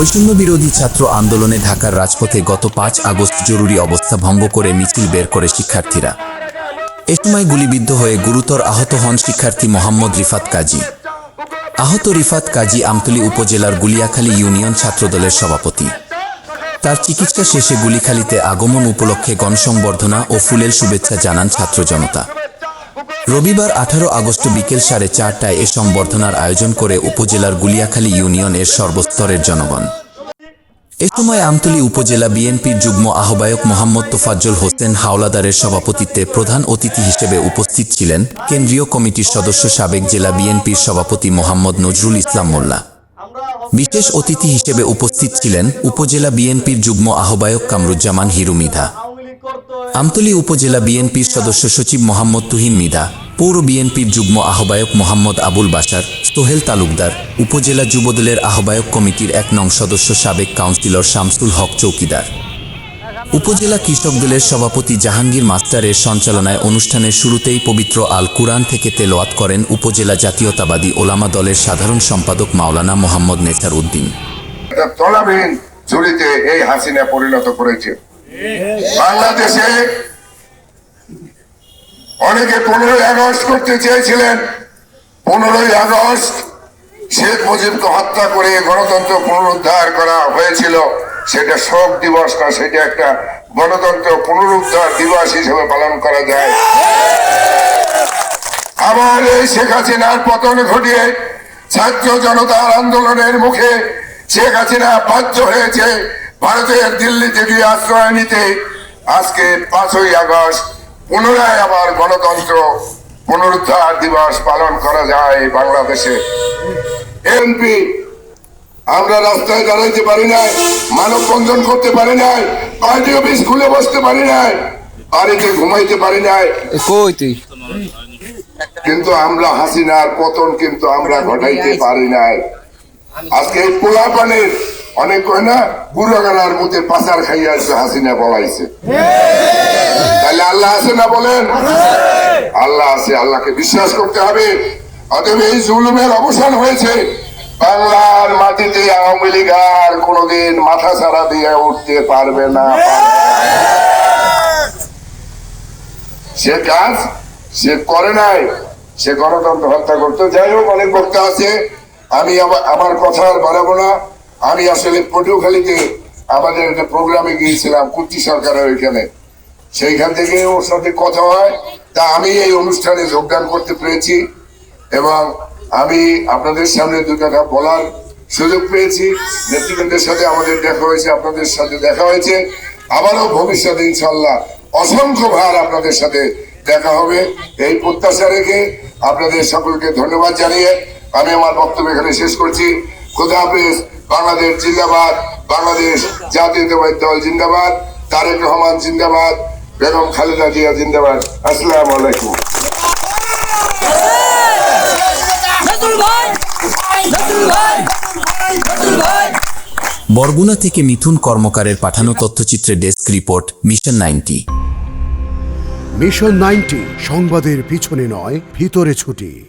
বৈষম্যবিরোধী ছাত্র আন্দোলনে ঢাকার রাজপথে গত ৫ আগস্ট জরুরি অবস্থা ভঙ্গ করে মিছিল বের করে শিক্ষার্থীরা। এ সময় গুলিবিদ্ধ হয়ে গুরুতর আহত হন শিক্ষার্থী মোহাম্মদ রিফাত কাজী। আহত রিফাত কাজী আমতলী উপজেলার গুলিয়াখালী ইউনিয়ন ছাত্রদলের সভাপতি। তার চিকিৎসা শেষে গুলিখালীতে আগমন উপলক্ষে গণসংবর্ধনা ও ফুলেল শুভেচ্ছা জানান ছাত্র জনতা। রবিবার ১৮ আগস্ট বিকেল ৪:৩০টায় এ সংবর্ধনার আয়োজন করে উপজেলার গুলিয়াখালী ইউনিয়নের সর্বস্তরের জনগণ। এ সময় আমতলী উপজেলা বিএনপির যুগ্ম আহ্বায়ক মোহাম্মদ তোফাজ্জল হোসেন হাওলাদারের সভাপতিত্বে প্রধান অতিথি হিসেবে উপস্থিত ছিলেন কেন্দ্রীয় কমিটির সদস্য সাবেক জেলা বিএনপির সভাপতি মোহাম্মদ নজরুল ইসলাম মোল্লা। বিশেষ অতিথি হিসেবে উপস্থিত ছিলেন উপজেলা বিএনপির যুগ্ম আহ্বায়ক কামরুজ্জামান হিরু মৃধা, আমতলী উপজেলা বিএনপির সদস্য সচিব মোহাম্মদ তুহিন মৃধা, পৌর বিএনপির যুগ্ম আহ্বায়ক মোহাম্মদ আবুল বাশার, সোহেল তালুকদার, উপজেলা যুবদলের আহ্বায়ক কমিটির ১ নং সদস্য সাবেক কাউন্সিলর শামসুল হক চৌকিদার, উপজেলা কৃষক দলের সভাপতি জাহাঙ্গীর মাস্টারের সঞ্চালনায় অনুষ্ঠানের শুরুতেই পবিত্র আল কুরআন থেকে তেলাওয়াত করেন উপজেলা জাতীয়তাবাদী ওলামা দলের সাধারণ সম্পাদক মাওলানা মোহাম্মদ নেছার উদ্দিন। তলাবিহীন ঝুলিতে এই হাসিনা পরিণত করেছে। বাংলাদেশে অনেকে 15ই আগস্ট করতে চেয়েছিলেন। 15ই আগস্ট শেখ মুজিবকে হত্যা করে গণতন্ত্র পুনরুদ্ধার করা হয়েছিল। সেটা শোক দিবস না, সেটা একটা গণতন্ত্র পুনরুদ্ধার দিবস হিসেবে পালন করা যায়। আবার এই শেখ হাসিনার পতন ঘটিয়ে ছাত্র জনতার আন্দোলনের মুখে শেখ হাসিনা বাধ্য হয়েছে ভারতের দিল্লিতে গিয়ে আশ্রয় নিতে। আজকে 5ই আগস্ট পুনরায় আবার গণতন্ত্র পুনরুদ্ধার দিবস পালন করা যায় বাংলাদেশে। এমপি আমরা রাস্তায় দাঁড়াইতে পারি নাই, মানববন্ধন করতে পারি নাই, পার্টি অফিস খুলে বসতে পারি নাই, বাড়িতে ঘুমাইতে পারি নাই, কিন্তু আমরা হাসিনার পতন কিন্তু আমরা ঘটাইতে পারি নাই। আজকে এই পোলাপানের অনেক কয় না বুড়াগানার মধ্যে পাচার খাইয়া আসছে, হাসিনা বলাইছে। তাহলে আল্লাহ আছে না বলেন? আল্লাহ আছে, আল্লাহকে বিশ্বাস করতে হবে। অতএব এই জুলুমের অবসান হয়েছে। বাংলার মাটিতে আওয়ামী লীগ আর কোনোদিন মাথা ছাড়া দিয়ে উঠতে পারবে না। সে কাজ সে করে নাই, সে গণতন্ত্র হত্যা করতে। যাই হোক, অনেক বক্তা আছে, আমি আমার কথা আর বাড়াবো না। আমি আসলে পটুয়াখালীতে আমাদের একটা প্রোগ্রামে গিয়েছিলাম কুর্তি সরকারের ওইখানে, সেইখান থেকে ওর সাথে কথা হয়। তা আমি এই অনুষ্ঠানে যোগদান করতে পেরেছি এবং আমি আপনাদের সামনে দুই কথা বলার সুযোগ পেয়েছি। নেতৃবৃন্দের সাথে আমাদের দেখা হয়েছে, আপনাদের সাথে দেখা হয়েছে, আবারও ভবিষ্যতে ইনশাল্লাহ অসংখ্যবার আপনাদের সাথে দেখা হবে এই প্রত্যাশা রেখে আপনাদের সকলকে ধন্যবাদ জানিয়ে আমি আমার বক্তব্য এখানে শেষ করছি। খোদা হাফেজ। বাংলাদেশ জিন্দাবাদ, বাংলাদেশ জাতীয়তাবাদী দল জিন্দাবাদ, তারেক রহমান জিন্দাবাদ, বেগম খালেদা জিয়া জিন্দাবাদ। আসসালামু আলাইকুম। বরগুনা থেকে মিথুন কর্মকারের পাঠানো তথ্যচিত্রে ডেস্ক রিপোর্ট, মিশন 90। মিশন 90 সংবাদের পিছনে নয়, ভিতরে ছুটি।